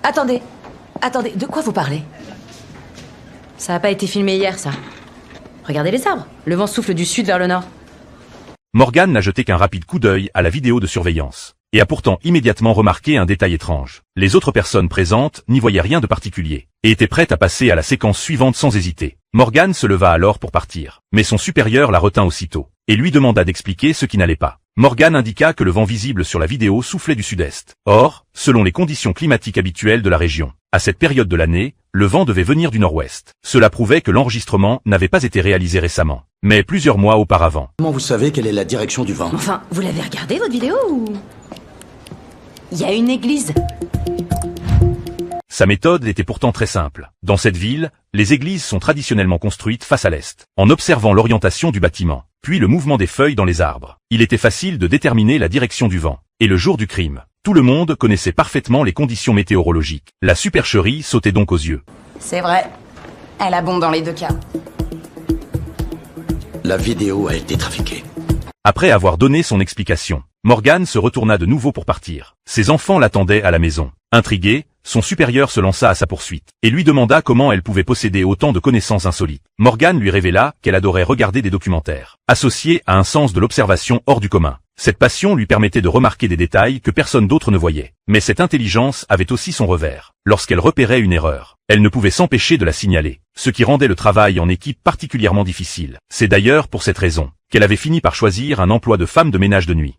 Attendez, attendez, de quoi vous parlez? Ça n'a pas été filmé hier, ça. Regardez les arbres, le vent souffle du sud vers le nord. Morgane n'a jeté qu'un rapide coup d'œil à la vidéo de surveillance, et a pourtant immédiatement remarqué un détail étrange. Les autres personnes présentes n'y voyaient rien de particulier, et étaient prêtes à passer à la séquence suivante sans hésiter. Morgane se leva alors pour partir, mais son supérieur la retint aussitôt, et lui demanda d'expliquer ce qui n'allait pas. Morgane indiqua que le vent visible sur la vidéo soufflait du sud-est. Or, selon les conditions climatiques habituelles de la région, à cette période de l'année, le vent devait venir du nord-ouest. Cela prouvait que l'enregistrement n'avait pas été réalisé récemment, mais plusieurs mois auparavant. Comment vous savez quelle est la direction du vent? Enfin, vous l'avez regardé, votre vidéo, ou... Il y a une église. Sa méthode était pourtant très simple. Dans cette ville, les églises sont traditionnellement construites face à l'est. En observant l'orientation du bâtiment, puis le mouvement des feuilles dans les arbres, il était facile de déterminer la direction du vent. Et le jour du crime, tout le monde connaissait parfaitement les conditions météorologiques. La supercherie sautait donc aux yeux. C'est vrai. Elle a bon dans les deux cas. La vidéo a été trafiquée. Après avoir donné son explication, Morgane se retourna de nouveau pour partir. Ses enfants l'attendaient à la maison. Intrigué, son supérieur se lança à sa poursuite, et lui demanda comment elle pouvait posséder autant de connaissances insolites. Morgane lui révéla qu'elle adorait regarder des documentaires, associés à un sens de l'observation hors du commun. Cette passion lui permettait de remarquer des détails que personne d'autre ne voyait. Mais cette intelligence avait aussi son revers. Lorsqu'elle repérait une erreur, elle ne pouvait s'empêcher de la signaler, ce qui rendait le travail en équipe particulièrement difficile. C'est d'ailleurs pour cette raison qu'elle avait fini par choisir un emploi de femme de ménage de nuit.